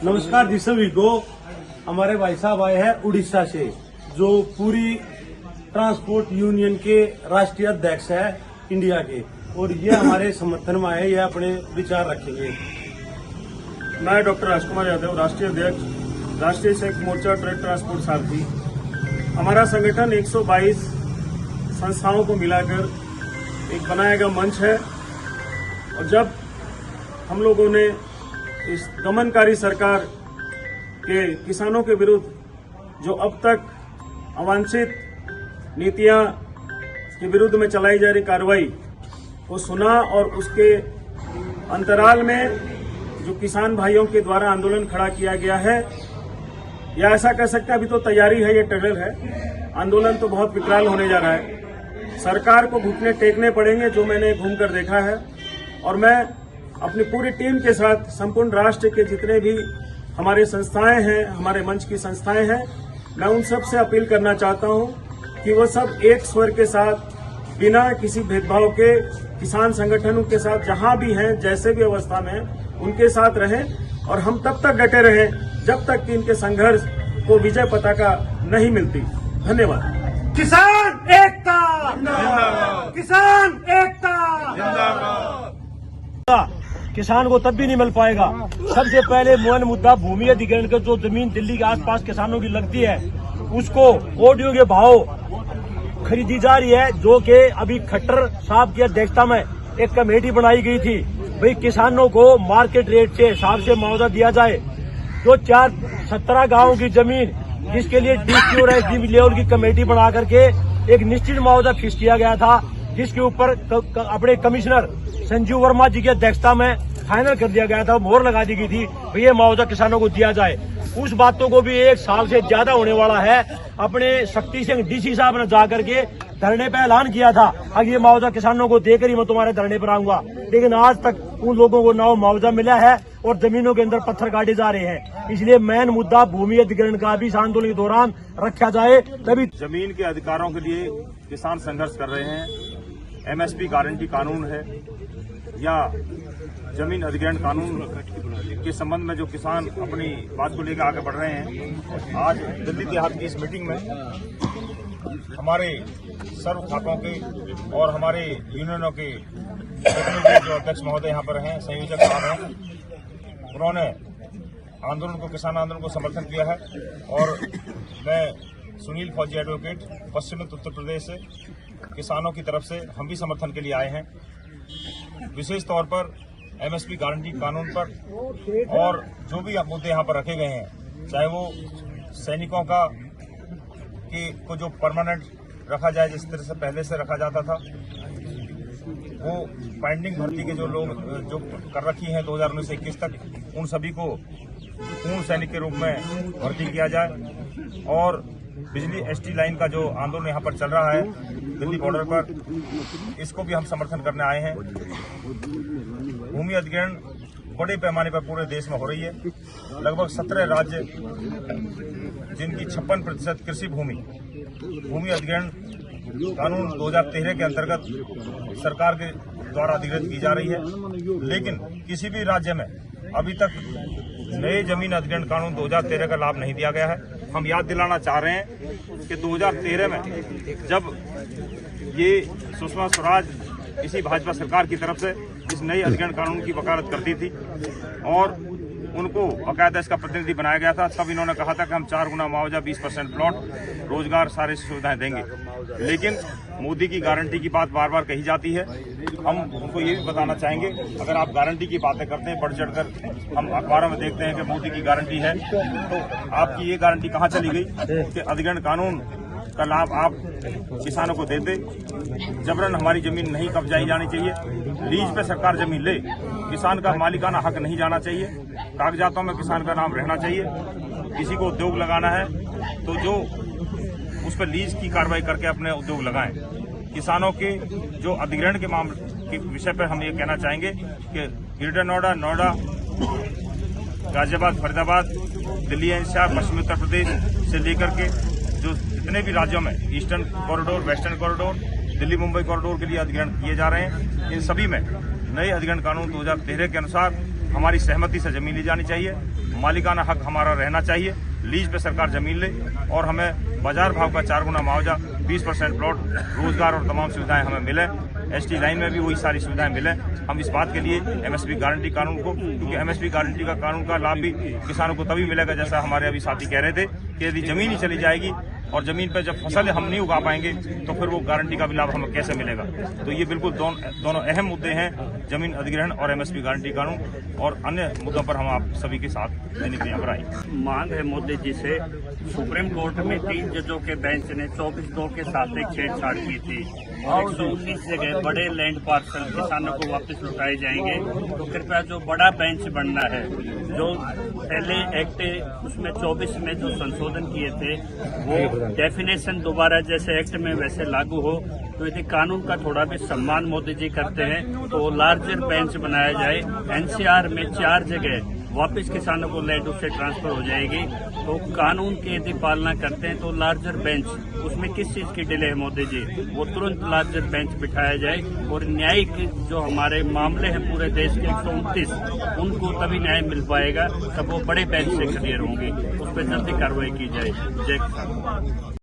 नमस्कार जी सभी को। हमारे भाई साहब आए हैं उड़ीसा से, जो पूरी ट्रांसपोर्ट यूनियन के राष्ट्रीय अध्यक्ष है इंडिया के, और ये हमारे समर्थन में आए, ये अपने विचार रखेंगे। मैं डॉक्टर राजकुमार यादव, राष्ट्रीय अध्यक्ष, राष्ट्रीय संयुक्त मोर्चा ट्रक ट्रांसपोर्ट सारथी। हमारा संगठन 122 संस्थाओं को मिलाकर एक बनाया गया मंच है, और जब हम लोगों ने इस दमनकारी सरकार के किसानों के विरुद्ध जो अब तक अवांछित नीतियां के विरुद्ध में चलाई जा रही कार्रवाई को सुना, और उसके अंतराल में जो किसान भाइयों के द्वारा आंदोलन खड़ा किया गया है, या ऐसा कह सकते हैं अभी तो तैयारी है, ये ट्रेलर है। आंदोलन तो बहुत विकराल होने जा रहा है। सरकार को घुटने टेकने पड़ेंगे, जो मैंने घूमकर देखा है। और मैं अपनी पूरी टीम के साथ संपूर्ण राष्ट्र के जितने भी हमारे संस्थाएं हैं, हमारे मंच की संस्थाएं हैं, मैं उन सब से अपील करना चाहता हूं कि वो सब एक स्वर के साथ, बिना किसी भेदभाव के, किसान संगठनों के साथ जहां भी हैं, जैसे भी अवस्था में हैं, उनके साथ रहें। और हम तब तक डटे रहें जब तक कि इनके संघर्ष को विजय पताका नहीं मिलती। धन्यवाद। किसान एकता, किसान एकता। किसान को तब भी नहीं मिल पाएगा। सबसे पहले मूल मुद्दा भूमि अधिग्रहण का, जो जमीन दिल्ली के आसपास किसानों की लगती है, उसको ऑडियो के भाव खरीदी जा रही है, जो कि अभी खट्टर साहब की अध्यक्षता में एक कमेटी बनाई गई थी। भाई किसानों को मार्केट रेट के हिसाब से मुआवजा दिया जाए। जो 17 गाँव की जमीन, जिसके लिए डीसी और एसडीबी लेवल की कमेटी बना करके एक निश्चित मुआवजा फिक्स किया गया था, जिसके ऊपर अपने कमिश्नर संजीव वर्मा जी की अध्यक्षता में फाइनल कर दिया गया था, मोहर लगा दी गई थी, तो ये मुआवजा किसानों को दिया जाए। उस बातों को भी 1 साल से ज्यादा होने वाला है। अपने शक्ति सिंह डीसी साहब ने जाकर के धरने पे ऐलान किया था, अब ये मुआवजा किसानों को देकर ही मैं तुम्हारे धरने पर आऊंगा, लेकिन आज तक उन लोगों को ना मुआवजा मिला है और जमीनों के अंदर पत्थर काटे जा रहे हैं। इसलिए मेन मुद्दा भूमि अधिग्रहण का भी इस आंदोलन के दौरान रखा जाए, तभी जमीन के अधिकारों के लिए किसान संघर्ष कर रहे हैं। एमएसपी गारंटी कानून है या जमीन अधिग्रहण कानून के संबंध में जो किसान अपनी बात को लेकर आगे बढ़ रहे हैं। आज दिल्ली देहात की इस मीटिंग में हमारे सर्व खातों के और हमारे यूनियनों के प्रतिनिधि जो अध्यक्ष महोदय यहाँ पर हैं, संयोजक साहब हैं, उन्होंने आंदोलन को, किसान आंदोलन को समर्थन किया है। और मैं सुनील फौजी एडवोकेट, पश्चिमी उत्तर प्रदेश से किसानों की तरफ से हम भी समर्थन के लिए आए हैं, विशेष तौर पर एमएसपी गारंटी कानून पर, और जो भी मुद्दे यहाँ पर रखे गए हैं, चाहे वो सैनिकों का को जो परमानेंट रखा जाए, जिस तरह से पहले से रखा जाता था, वो पेंडिंग भर्ती के जो लोग जो कर रखी हैं 2019-21 तक, उन सभी को पूर्ण सैनिक के रूप में भर्ती किया जाए। और बिजली एसटी लाइन का जो आंदोलन यहाँ पर चल रहा है दिल्ली बॉर्डर पर, इसको भी हम समर्थन करने आए हैं। भूमि अधिग्रहण बड़े पैमाने पर पूरे देश में हो रही है। लगभग 17 राज्य, जिनकी 56% कृषि भूमि अधिग्रहण कानून 2013 के अंतर्गत सरकार के द्वारा अधिग्रहित की जा रही है, लेकिन किसी भी राज्य में अभी तक नए जमीन अधिग्रहण कानून 2013 का लाभ नहीं दिया गया है। हम याद दिलाना चाह रहे हैं कि 2013 में जब ये सुषमा स्वराज इसी भाजपा सरकार की तरफ से इस नई अधिग्रहण कानून की वकालत करती थी और उनको बाकायदा इसका प्रतिनिधि बनाया गया था, तब इन्होंने कहा था कि हम 4 गुना मुआवजा, 20% प्लॉट, रोजगार, सारी सुविधाएं देंगे। लेकिन मोदी की गारंटी की बात बार बार कही जाती है। हम उनको ये भी बताना चाहेंगे, अगर आप गारंटी की बातें करते हैं बढ़ चढ़कर, हम अखबारों में देखते हैं कि मोदी की गारंटी है, तो आपकी ये गारंटी कहाँ चली गई कि अधिग्रहण कानून का लाभ आप किसानों को देते। जबरन हमारी जमीन नहीं कब्जाई जानी चाहिए, लीज पे सरकार जमीन ले, किसान का मालिकाना हक नहीं जाना चाहिए, कागजातों में किसान का नाम रहना चाहिए। किसी को उद्योग लगाना है तो जो उस पर लीज की कार्रवाई करके अपने उद्योग लगाएं। किसानों के जो अधिग्रहण के मामले के विषय पर हम ये कहना चाहेंगे कि ग्रेटर नोएडा, गाजियाबाद, फरीदाबाद, दिल्ली एनसीआर, पश्चिमी उत्तर प्रदेश से लेकर के जो जितने भी राज्यों में eastern corridor, western corridor, Delhi Mumbai corridor के लिए अधिग्रहण किए जा रहे हैं, इन सभी में नए अधिग्रहण कानून 2013 के अनुसार हमारी सहमति से जमीन ली जानी चाहिए। मालिकाना हक हमारा रहना चाहिए। लीज पे सरकार जमीन ले और हमें बाजार भाव का 4 गुना मुआवजा, 20% प्लॉट, रोजगार और तमाम सुविधाएं हमें मिले। एसटी लाइन में भी वही सारी सुविधाएं मिले। हम इस बात के लिए एमएसपी गारंटी कानून को, क्योंकि एमएसपी गारंटी का कानून का लाभ भी किसानों को तभी मिलेगा, जैसा हमारे अभी साथी कह रहे थे कि यदि जमीन ही चली जाएगी और जमीन पर जब फसल हम नहीं उगा पाएंगे तो फिर वो गारंटी का भी लाभ हमें कैसे मिलेगा। तो ये बिल्कुल दोनों अहम मुद्दे हैं, जमीन अधिग्रहण और एमएसपी गारंटी कानून, और अन्य मुद्दों पर हम आप सभी के साथ देने के लिए यहाँ पर आए। मांग है मोदी जी से। सुप्रीम कोर्ट में 3 जजों के बेंच ने 24-2 के साथ एक छेड़छाड़ की थी और 119 जगह बड़े लैंड पार्सल किसानों को वापस लौटाए जाएंगे। तो कृपया जो बड़ा बेंच बनना है, जो पहले एक्ट उसमें 24 में जो संशोधन किए थे वो डेफिनेशन दोबारा जैसे एक्ट में वैसे लागू हो। तो यदि कानून का थोड़ा भी सम्मान मोदी जी करते हैं तो लार्जर बेंच बनाया जाए। एनसीआर में 4 जगह वापस किसानों को लैंड उससे ट्रांसफर हो जाएगी। तो कानून की यदि पालना करते हैं तो लार्जर बेंच, उसमें किस चीज की डिले है मोदी जी, वो तुरंत लार्जर बेंच बिठाया जाए और न्यायिक जो हमारे मामले हैं पूरे देश के 129, उनको तभी न्याय मिल पाएगा तब वो बड़े बेंच से क्लियर होंगे। उस पर जल्दी कार्रवाई की जाए। जय किसान।